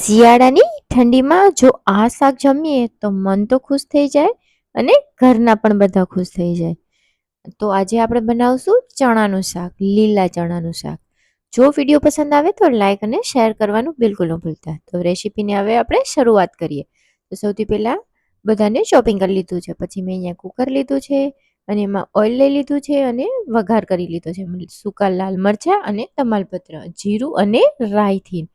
શિયાળાની ઠંડીમાં જો આ શાક જમીએ તો મન તો ખુશ થઈ જાય અને ઘરના પણ બધા ખુશ થઈ જાય. તો આજે આપણે બનાવશું ચણાનું શાક, લીલા ચણાનું શાક. જો વિડીયો પસંદ આવે તો લાઈક અને શેર કરવાનું બિલકુલ ન ભૂલતા. તો રેસીપીની હવે આપણે શરૂઆત કરીએ. તો સૌથી પહેલાં બધાને ચોપિંગ કરી લીધું છે. પછી મેં અહીંયા કુકર લીધું છે અને એમાં ઓઇલ લઈ લીધું છે અને વઘાર કરી લીધો છે. સૂકા લાલ મરચાં અને તમાલપત્ર, જીરું અને રાઈથી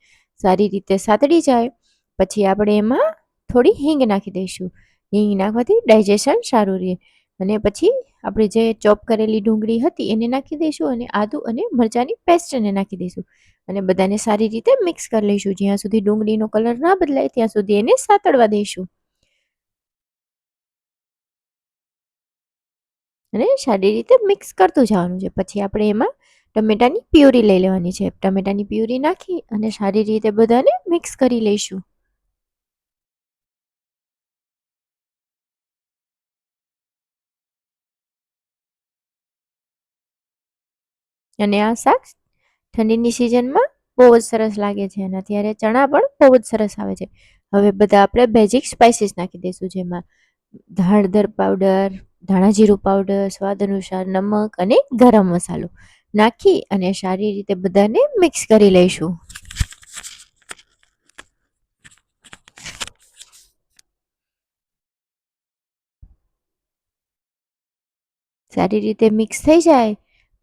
સારી રીતે સાતળી જાય પછી આપણે એમાં થોડી હિંગ નાખી દઈશું. હિંગ નાખવાથી ડાયજેશન સારું રહે. અને પછી આપણે જે ચોપ કરેલી ડુંગળી હતી એને નાખી દઈશું અને આદું અને મરચાંની પેસ્ટ એને નાખી દઈશું અને બધાને સારી રીતે મિક્સ કરી લઈશું. જ્યાં સુધી ડુંગળીનો કલર ના બદલાય ત્યાં સુધી એને સાતળવા દઈશું અને સારી રીતે મિક્સ કરતું જવાનું છે. પછી આપણે એમાં ટમેટાની પ્યુરી લઈ લેવાની છે. ટમેટાની પ્યુરી નાખી અને સારી રીતે બધાને મિક્સ કરી લઈશું. અને આ શાક ઠંડીની સિઝનમાં બહુ જ સરસ લાગે છે અને અત્યારે ચણા પણ બહુ જ સરસ આવે છે. હવે બધા આપણે બેઝિક સ્પાઇસીસ નાખી દઈશું, જેમાં હળદર પાવડર, ધાણા જીરું પાવડર, સ્વાદ અનુસાર નમક અને ગરમ મસાલો નાખી અને સારી રીતે બધાને મિક્સ કરી લઈશું. સારી રીતે મિક્સ થઈ જાય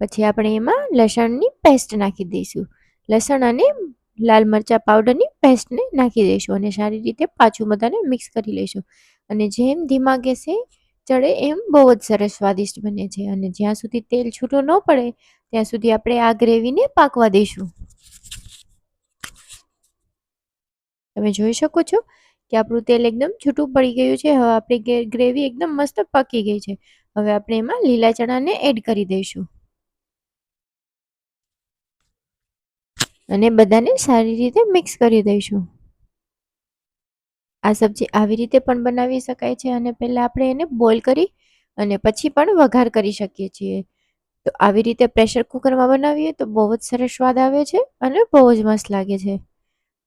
પછી આપણે એમાં લસણની પેસ્ટ નાખી દઈશું. લસણ અને લાલ મરચાં પાવડરની પેસ્ટને નાખી દઈશું અને સારી રીતે પાછું બધાને મિક્સ કરી લઈશું. અને જેમ ધીમા ગેસે ચડે એમ બહુ જ સરસ સ્વાદિષ્ટ બને છે. અને જ્યાં સુધી તેલ છૂટું ન પડે ત્યાં સુધી આપણે આ ગ્રેવીને પાકવા દઈશું. તમે જોઈ શકો છો કે આપણું તેલ એકદમ છૂટું પડી ગયું છે. હવે આપણી ગ્રેવી એકદમ મસ્ત પકી ગઈ છે. હવે આપણે એમાં લીલા ચણાને એડ કરી દઈશું અને બધાને સારી રીતે મિક્સ કરી દઈશું. આ સબ્જી આવી રીતે પણ બનાવી શકાય છે અને પહેલાં આપણે એને બોઇલ કરી અને પછી પણ વઘાર કરી શકીએ છીએ. તો આવી રીતે પ્રેશર કુકરમાં બનાવીએ તો બહુ જ સરસ સ્વાદ આવે છે અને બહુ જ મસ્ત લાગે છે.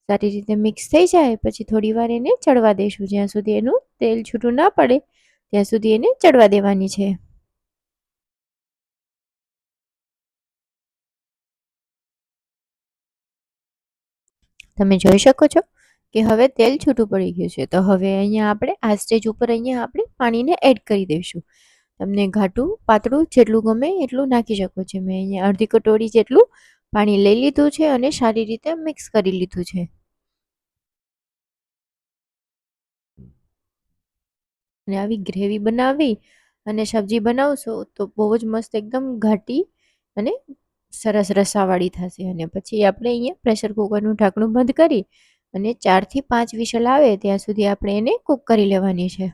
સારી રીતે મિક્સ થઈ જાય પછી થોડી વાર એને ચડવા દઈશું. જ્યાં સુધી એનું તેલ છૂટું ના પડે ત્યાં સુધી એને ચડવા દેવાની છે. તમે જોઈ શકો છો કે હવે તેલ છૂટું પડી ગયું છે. તો હવે અહીંયા આપણે આ સ્ટેજ ઉપર અહીંયા આપણે પાણીને એડ કરી દઈશું. તમને ઘાટું પાતળું જેટલું ગમે એટલું નાખી શકો છો. મેં અહીંયા અડધી કટોરી જેટલું પાણી લઈ લીધું છે અને સારી રીતે મિક્સ કરી લીધું છે. અને આવી ગ્રેવી બનાવી અને સબ્જી બનાવશો તો બહુ જ મસ્ત એકદમ ઘાટી અને સરસ રસાવાળી થશે. અને પછી આપણે અહીંયા પ્રેશર કુકરનું ઢાંકણું બંધ કરી અને 4 થી 5 વિસલ આવે ત્યાં સુધી આપણે એને કૂક કરી લેવાની છે.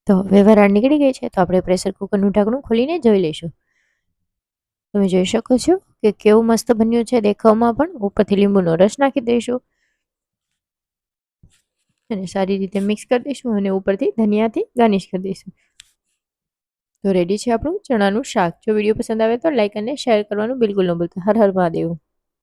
તો હવે વરાળ નીકળી ગઈ છે તો આપણે પ્રેશર કુકરનું ઢાંકણું ખોલીને જોઈ લઈશું. તમે જોઈ શકો છો કે કેવું મસ્ત બન્યું છે દેખાવમાં પણ. ઉપરથી લીંબુનો રસ નાખી દઈશું અને સારી રીતે મિક્સ કરી દઈશું અને ઉપરથી ધનિયાથી ગાર્નિશ કરી દઈશું. તો રેડી છે આપણું ચણાનું શાક. જો વિડીયો પસંદ આવે તો લાઈક અને શેર કરવાનું બિલકુલ ન ભૂલતા. હર હર મહાદેવ.